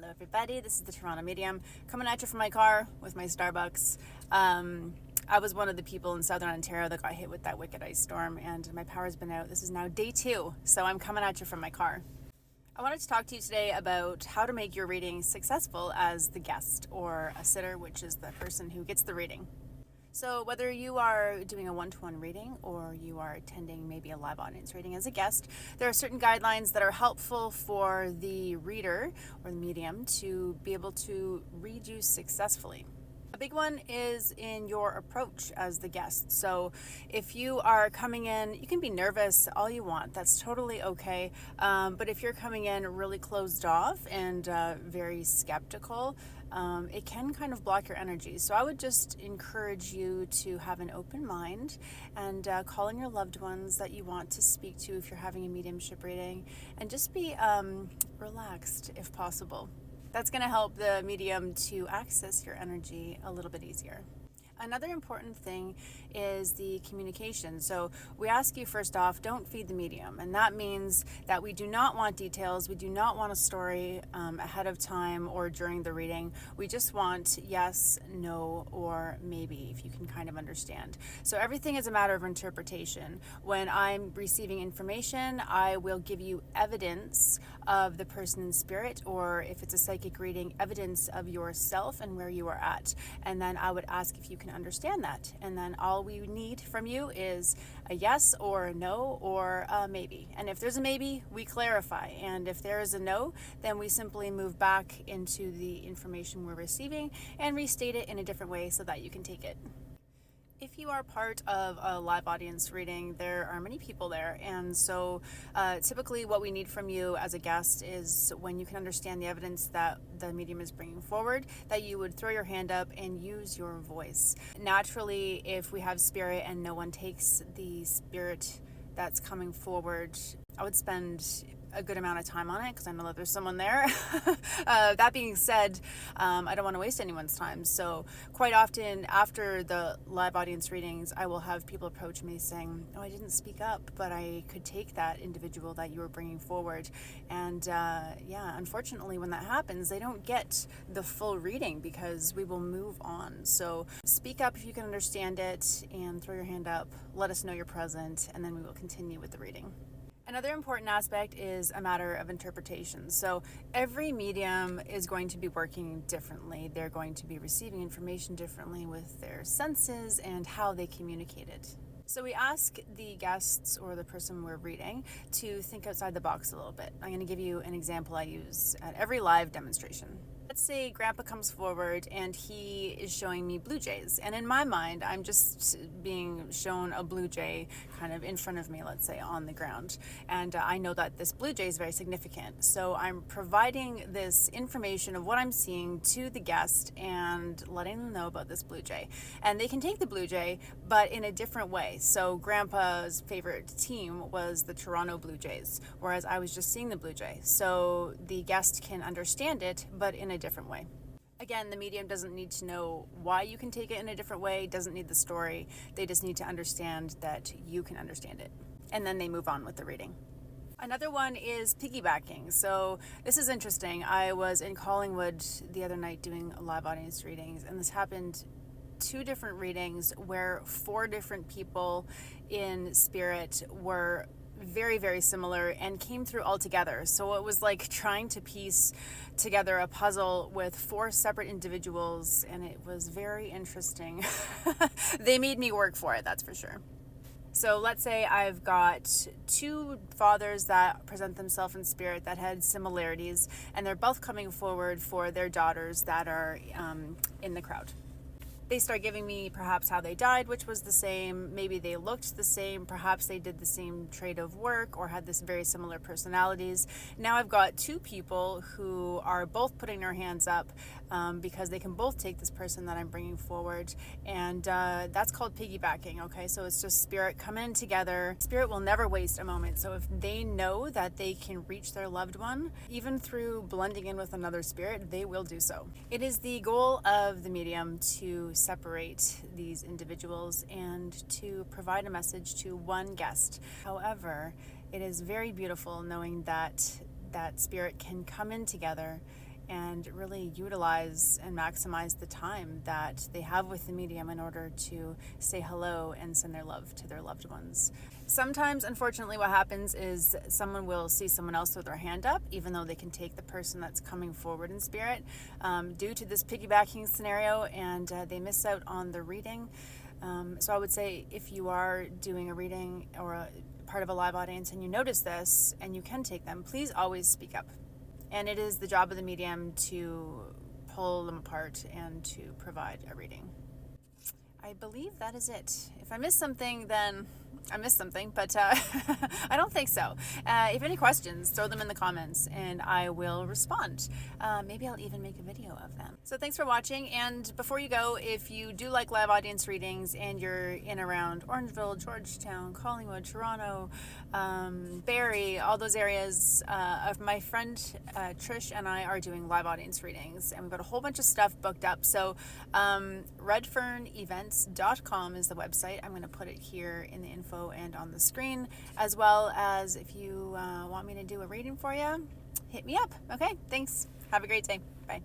Hello everybody, this is the Toronto Medium coming at you from my car with my Starbucks. I was one of the people in Southern Ontario that got hit with that wicked ice storm, and my power's been out. This is now day 2, so I'm coming at you from my car. I wanted to talk to you today about how to make your reading successful as the guest, or a sitter, which is the person who gets the reading. So whether you are doing a one-to-one reading or you are attending maybe a live audience reading as a guest, there are certain guidelines that are helpful for the reader or the medium to be able to read you successfully. A big one is in your approach as the guest. So if you are coming in, you can be nervous all you want. That's totally okay. But if you're coming in really closed off and very skeptical, it can kind of block your energy. So I would just encourage you to have an open mind and call in your loved ones that you want to speak to if you're having a mediumship reading, and just be relaxed if possible. That's going to help the medium to access your energy a little bit easier. Another important thing is the communication. So we ask you first off, don't feed the medium. And that means that we do not want details. We do not want a story ahead of time or during the reading. We just want yes, no, or maybe, if you can kind of understand. So everything is a matter of interpretation. When I'm receiving information, I will give you evidence of the person in spirit, or if it's a psychic reading, evidence of yourself and where you are at. And then I would ask if you can understand that, and then all we need from you is a yes or a no or a maybe. And if there's a maybe, we clarify, and if there is a no, then we simply move back into the information we're receiving and restate it in a different way so that you can take it. If you are part of a live audience reading, there are many people there, and so typically what we need from you as a guest is, when you can understand the evidence that the medium is bringing forward, that you would throw your hand up and use your voice. Naturally, if we have spirit and no one takes the spirit that's coming forward, I would spend a good amount of time on it because I know that there's someone there. That being said, I don't want to waste anyone's time. So quite often after the live audience readings, I will have people approach me saying, oh, I didn't speak up, but I could take that individual that you were bringing forward. And unfortunately, when that happens, they don't get the full reading because we will move on. So speak up if you can understand it, and throw your hand up, let us know you're present, and then we will continue with the reading. Another important aspect is a matter of interpretation. So every medium is going to be working differently. They're going to be receiving information differently with their senses and how they communicate it. So we ask the guests or the person we're reading to think outside the box a little bit. I'm going to give you an example I use at every live demonstration. Let's say Grandpa comes forward and he is showing me blue jays. And in my mind, I'm just being shown a blue jay kind of in front of me, let's say on the ground. And I know that this blue jay is very significant. So I'm providing this information of what I'm seeing to the guest and letting them know about this blue jay. And they can take the blue jay, but in a different way. So Grandpa's favorite team was the Toronto Blue Jays, whereas I was just seeing the blue jay. So the guest can understand it, but in a different way. Again, the medium doesn't need to know why you can take it in a different way, doesn't need the story. They just need to understand that you can understand it. And then they move on with the reading. Another one is piggybacking. So this is interesting. I was in Collingwood the other night doing live audience readings, and this happened 2 different readings where 4 different people in spirit were very, very similar and came through all together. So it was like trying to piece together a puzzle with 4 separate individuals, and it was very interesting. They made me work for it, that's for sure. So let's say I've got 2 fathers that present themselves in spirit that had similarities, and they're both coming forward for their daughters that are in the crowd. They start giving me perhaps how they died, which was the same. Maybe they looked the same. Perhaps they did the same trade of work or had this very similar personalities. Now I've got 2 people who are both putting their hands up because they can both take this person that I'm bringing forward. And that's called piggybacking, okay? So it's just spirit come in together. Spirit will never waste a moment. So if they know that they can reach their loved one, even through blending in with another spirit, they will do so. It is the goal of the medium to separate these individuals and to provide a message to one guest. However, it is very beautiful knowing that that spirit can come in together and really utilize and maximize the time that they have with the medium in order to say hello and send their love to their loved ones. Sometimes, unfortunately, what happens is someone will see someone else throw their hand up, even though they can take the person that's coming forward in spirit, due to this piggybacking scenario, and they miss out on the reading. So I would say if you are doing a reading or a part of a live audience and you notice this and you can take them, please always speak up. And it is the job of the medium to pull them apart and to provide a reading. I believe that is it. If I missed something, then I missed something, but I don't think so. If you have any questions, throw them in the comments and I will respond. Maybe I'll even make a video of them. So thanks for watching, and before you go, if you do like live audience readings and you're in around Orangeville, Georgetown, Collingwood, Toronto, Barrie, all those areas, of my friend Trish and I are doing live audience readings, and we've got a whole bunch of stuff booked up. So redfernevents.com is the website. I'm going to put it here in the info and on the screen, as well as if you want me to do a reading for you, hit me up. Okay, thanks. Have a great day. Bye.